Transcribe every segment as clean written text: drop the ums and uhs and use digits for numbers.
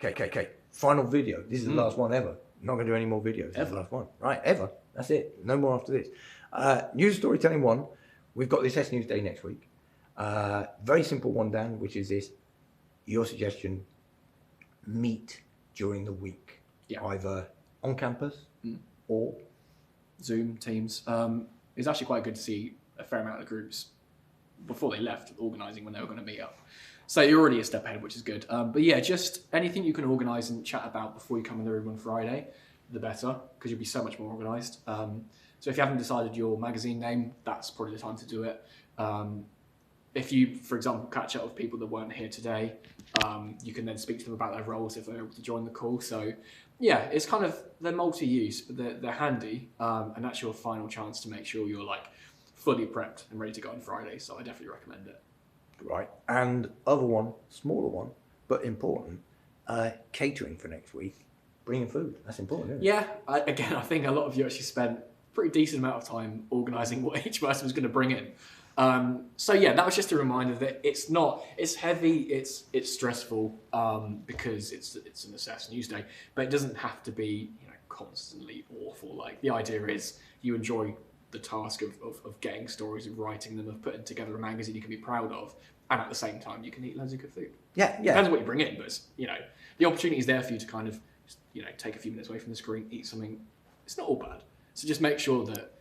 Okay. Final video. This is the last one ever. Not going to do any more videos. This is the last one. Right, ever. That's it. No more after this. News Storytelling 1. We've got this Newsday next week. Very simple one, Dan, which is this. Your suggestion, meet during the week. Yeah. Either on campus or Zoom, Teams. It's actually quite good to see a fair amount of groups before they left organising when they were going to meet up. So you're already a step ahead, which is good. But yeah, just anything you can organise and chat about before you come in the room on Friday, the better, because you'll be so much more organised. So if you haven't decided your magazine name, that's probably the time to do it. If you, for example, catch up with people that weren't here today, you can then speak to them about their roles if they're able to join the call. So yeah, it's kind of, they're multi-use, but they're handy, and that's your final chance to make sure you're like fully prepped and ready to go on Friday. So I definitely recommend it. Right. And other one, smaller one, but important, catering for next week. Bringing food. That's important, isn't it? Yeah. I think a lot of you actually spent a pretty decent amount of time organising what each person was going to bring in. So yeah, that was just a reminder that it's heavy, it's stressful, because it's an Assess Newsday, but it doesn't have to be, constantly awful. Like, the idea is you enjoy the task of getting stories, of writing them, of putting together a magazine you can be proud of, and at the same time you can eat loads of good food. Yeah. Depends on what you bring in, but the opportunity is there for you to kind of take a few minutes away from the screen, eat something. It's not all bad. So just make sure that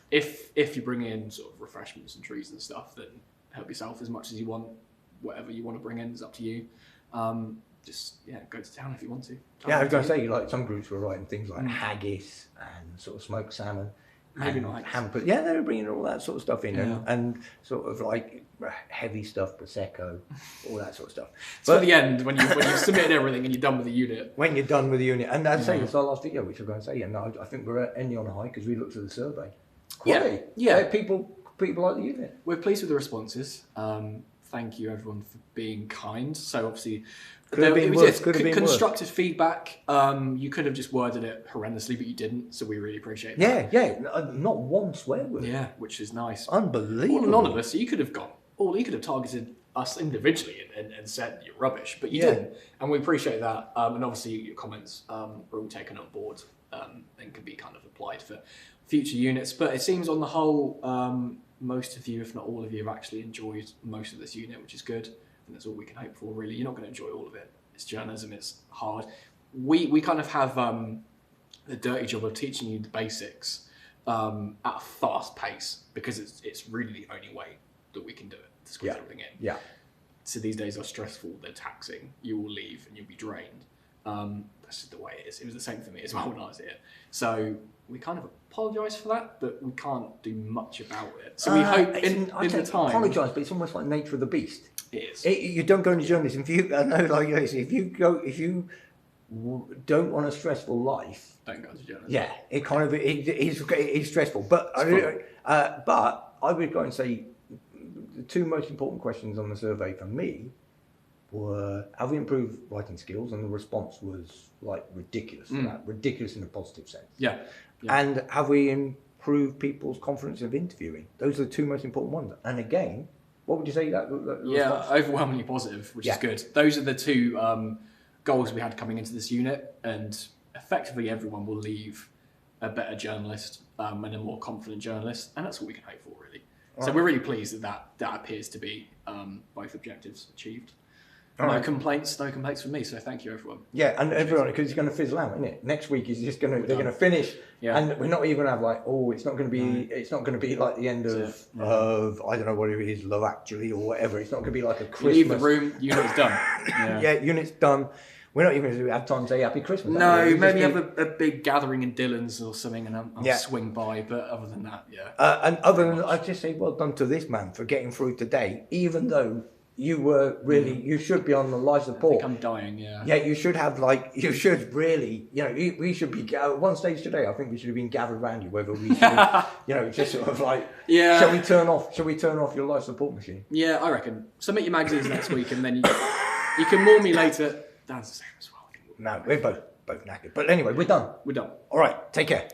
if you bring in sort of refreshments and treats and stuff, then help yourself as much as you want. Whatever you want to bring in is up to you. Just go to town if you want to. I was going to say, like, some groups were writing things like haggis and sort of smoked salmon. Maybe not ham. Yeah, they were bringing all that sort of stuff in, and sort of like heavy stuff, prosecco, all that sort of stuff. But at the end, when you submit everything and you're done with the unit. When you're done with the unit, and I'd say it's our last video, which I'm going to say, I think we're ending on a high because we looked at the survey. Quality. Yeah. People like the unit. We're pleased with the responses. Thank you everyone for being kind. So obviously, constructive feedback. You could have just worded it horrendously, but you didn't. So we really appreciate that. Yeah. Not one swear word. Yeah, which is nice. Unbelievable. All anonymous. So you could have targeted us individually and said you're rubbish, but you didn't. And we appreciate that. And obviously your comments are all taken on board and can be kind of applied for future units. But it seems on the whole, most of you, if not all of you, have actually enjoyed most of this unit, which is good. And that's all we can hope for, really. You're not going to enjoy all of it. It's journalism, it's hard. We kind of have the dirty job of teaching you the basics at a fast pace, because it's really the only way that we can do it, to squeeze everything in. Yeah. So these days are stressful, they're taxing, you will leave and you'll be drained. That's just the way it is. It was the same for me as well when I was here. So we kind of apologise for that, but we can't do much about it. So we hope in the time... apologise, but it's almost like nature of the beast. It is. You don't go into journalism. If you don't want a stressful life, don't go into journalism. Yeah, it is stressful. But I would go and say the two most important questions on the survey for me were: have we improved writing skills? And the response was like ridiculous. Ridiculous in a positive sense. Yeah. And have we improved people's confidence of interviewing? Those are the two most important ones. And again, what would you say that overwhelmingly positive, which is good. Those are the two goals we had coming into this unit, and effectively everyone will leave a better journalist and a more confident journalist, and that's what we can hope for, really. So we're really pleased that appears to be both objectives achieved. No complaints from me. So thank you, everyone. Yeah, and everyone, because it's going to fizzle out, isn't it? Next week is just they're going to finish, and we're not even going to have like, it's not going to be like the end of I don't know what it is, Love Actually or whatever. It's not going to be like a Christmas. You leave the room, unit's done. Unit's done. We're not even going to have time to say Happy Christmas. No, maybe have a big gathering in Dylan's or something, and I'll swing by. But other than that, and other than that, I'd just say well done to this man for getting through today, even though. You were really, you should be on the life support. I think I'm dying, Yeah, you should really, we should be, at one stage today, I think we should have been gathered around you, whether we should, just sort of like, shall we turn off your life support machine? Yeah, I reckon. Submit your magazines next week and then you can maul me later. Dan's the same as well. No, we're both knackered. But anyway, we're done. We're done. All right, take care.